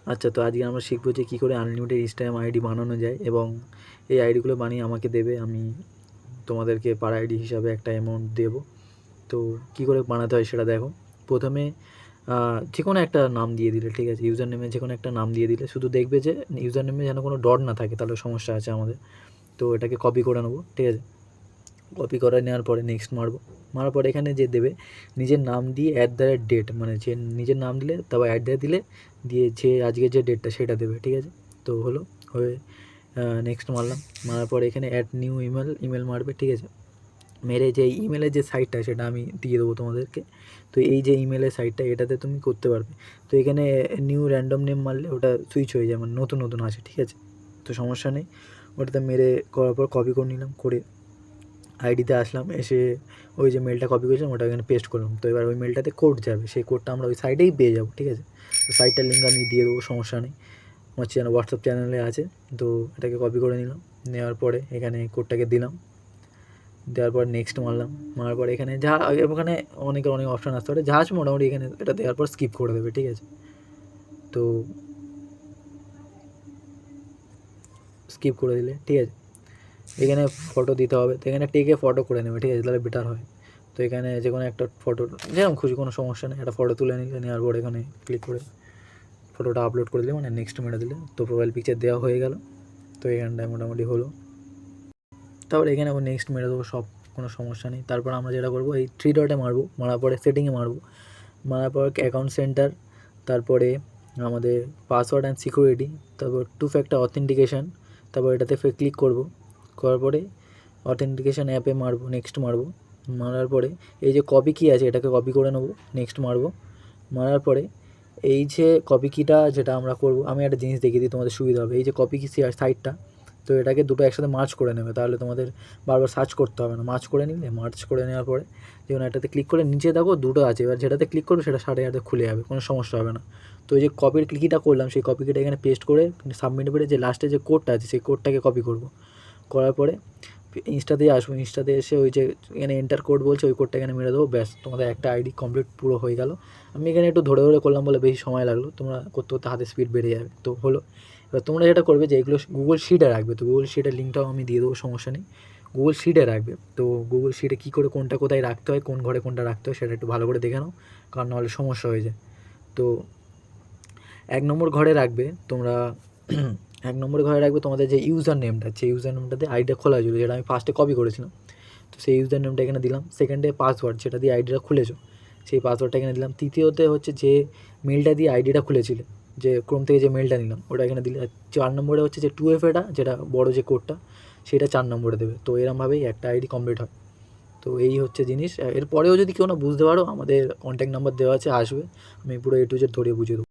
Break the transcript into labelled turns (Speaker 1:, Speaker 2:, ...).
Speaker 1: আচ্ছা, তো আজকে আমরা শিখবো যে কী করে আনলিমিটেড ইনস্টাগ্রাম আইডি বানানো যায়, এবং এই আইডিগুলো বানিয়ে আমাকে দেবে, আমি তোমাদেরকে পার আইডি হিসাবে একটা অ্যামাউন্ট দেবো। তো কী করে বানাতে হয় সেটা দেখো। প্রথমে যে কোনো একটা নাম দিয়ে দিলে, ঠিক আছে, ইউজার নেমে যে কোনো একটা নাম দিয়ে দিলে, শুধু দেখবে যে ইউজার নেমে যেন কোনো ডট না থাকে, তাহলে সমস্যা আছে আমাদের। তো এটাকে কপি করে নেবো, ঠিক আছে। কপি করে নেওয়ার পরে নেক্সট মারবো। মারার পরে এখানে যে দেবে নিজের নাম দিয়ে @ডেট, মানে যে নিজের নাম দিলে তারপর দিলে দিয়ে যে আজকের যে ডেটটা সেটা দেবে, ঠিক আছে। তো হলো হয়ে নেক্সট মারলাম। মারার পরে এখানে অ্যাড নিউ ইমেল মারবে, ঠিক আছে। মেরে যে ইমেলের যে সাইটটা সেটা আমি দিয়ে দেবো তোমাদেরকে। তো এই যে ইমেলের সাইটটা, এটাতে তুমি করতে পারবে। তো এখানে নিউ র্যান্ডম নেম মারলে ওটা সুইচ হয়ে যায়, মানে নতুন নতুন আসে, ঠিক আছে। তো সমস্যা নেই, ওটাতে মেরে করার পর কপি করে নিলাম, করে আইডিতে আসলাম, এসে ওই যে মেলটা কপি করেছিলাম ওটা এখানে পেস্ট করলাম। তো এবার ওই মেলটাতে কোড যাবে, সেই কোডটা আমরা ওই সাইটেই পেয়ে যাবো, ঠিক আছে। তো সাইটটার লিঙ্ক আমি দিয়ে দেবো, সমস্যা নেই, আমার হোয়াটসঅ্যাপ চ্যানেলে আছে। তো এটাকে কপি করে নিলাম, নেওয়ার পরে এখানে কোডটাকে দিলাম, দেওয়ার পর নেক্সট মারলাম। মারার পর এখানে ওখানে অনেক অপশান আসতে পারে, জাহাজ মোটামুটি এখানে এটা দেওয়ার পর স্কিপ করে দেবে, ঠিক আছে। তো স্কিপ করে দিলে, ঠিক আছে। এখানে ফটো দিতে হবে, তো এখানে টেকে ফটো করে নেবে, ঠিক আছে, তাহলে বেটার হয়। তো এখানে যে কোনো একটা ফটো যেরকম খুশি, কোনো সমস্যা নেই, একটা ফটো তুলে নিলে, নেওয়ার পর এখানে ক্লিক করে ফটোটা আপলোড করে দিলে, মানে নেক্সট মেরে দিলে, তো প্রোফাইল পিকচার দেওয়া হয়ে গেল। তো এখানটায় মোটামুটি হলো। তারপর এখানে আবার নেক্সট মেরে দেবো, সব কোনো সমস্যা নেই। তারপর আমরা যেটা করবো, এই 3 ডটে মারবো, মারার পরে সেটিংয়ে মারবো, মারার পর অ্যাকাউন্ট সেন্টার, তারপরে আমাদের পাসওয়ার্ড অ্যান্ড সিকিউরিটি, তারপর 2 ফ্যাক্টর অথেন্টিকেশান, তারপর এটাতে ক্লিক করবো, করার পরে অথেন্টিকেশান অ্যাপে মারবো, নেক্সট মারবো। মারার পরে এই যে কপি কি আছে এটাকে কপি করে নেবো, নেক্সট মারবো। মারার পরে এই যে কপি কিটা যেটা আমরা করবো, আমি একটা জিনিস দেখিয়ে দিই তোমাদের সুবিধা হবে। এই যে কপি কি সাইটটা, তো এটাকে দুটো একসাথে মার্চ করে নেবে, তাহলে তোমাদের বারবার সার্চ করতে হবে না। মার্চ করে নিলে, মার্চ করে নেওয়ার পরে যেমন একটাতে ক্লিক করে নিচে দেখো দুটো আছে, এবার যেটাতে ক্লিক করবে সেটা সাথে সাথে খুলে যাবে, কোনো সমস্যা হবে না। তো এই যে কপির ক্লিকটা করলাম, সেই কপি কিটা এখানে পেস্ট করে সাবমিট করে যে লাস্টে যে কোডটা আছে সেই কোডটাকে কপি করবো। করার পরে ইনস্টাতেই আসবো, ইনস্টাতে এসে ওই যে এখানে এন্টার কোড বলছে ওই কোডটা এখানে মেরে দেবো, ব্যাস তোমাদের একটা আইডি কমপ্লিট পুরো হয়ে গেল। আমি এখানে একটু ধরে ধরে করলাম বলে বেশি সময় লাগলো, তোমরা করতে করতে হাতে স্পিড বেড়ে যাবে। তো হলো, এবার তোমরা যেটা করবে যে এগুলো গুগল শিটে রাখবে, তো গুগল শিটের লিঙ্কটাও আমি দিয়ে দেবো, সমস্যা নেই। গুগল শিটে রাখবে, তো গুগল শিটে কী করে কোনটা কোথায় রাখতে হয়, কোন ঘরে কোনটা রাখতে হয় সেটা একটু ভালো করে দেখে নাও, কারণ নাহলে সমস্যা হয়ে যায়। তো 1 নম্বর ঘরে রাখবে তোমরা 1 নম্বর ঘরে রাখবে তোমাদের যে ইউজার নেমটা, সেই ইউজার নেমটাতে আইডিটা খোলা ছিল, যেটা আমি ফার্স্টে কপি করেছিলাম। তো সেই ইউজার নেমটা এখানে দিলাম। সেকেন্ডে পাসওয়ার্ড, যেটা দিয়ে আইডিটা খুলেছো সেই পাসওয়ার্ডটা এখানে দিলাম। তৃতীয়তে হচ্ছে যে মেলটা দিয়ে আইডিটা খুলেছিলে, যে ক্রোম থেকে যে মেলটা নিলাম ওটা এখানে দিলে। 4 নম্বরে হচ্ছে যে 2FA যেটা বড় যে কোডটা, সেটা 4 নম্বরে দেবে। তো এরমভাবেই একটা আইডি কমপ্লিট হয়। তো এই হচ্ছে জিনিস। এরপরেও যদি কেউ না বুঝতে পারো, আমাদের কন্ট্যাক্ট নাম্বার দেওয়া আছে, আসবে, আমি পুরো A to Z ধরিয়ে বুঝিয়ে দেবো।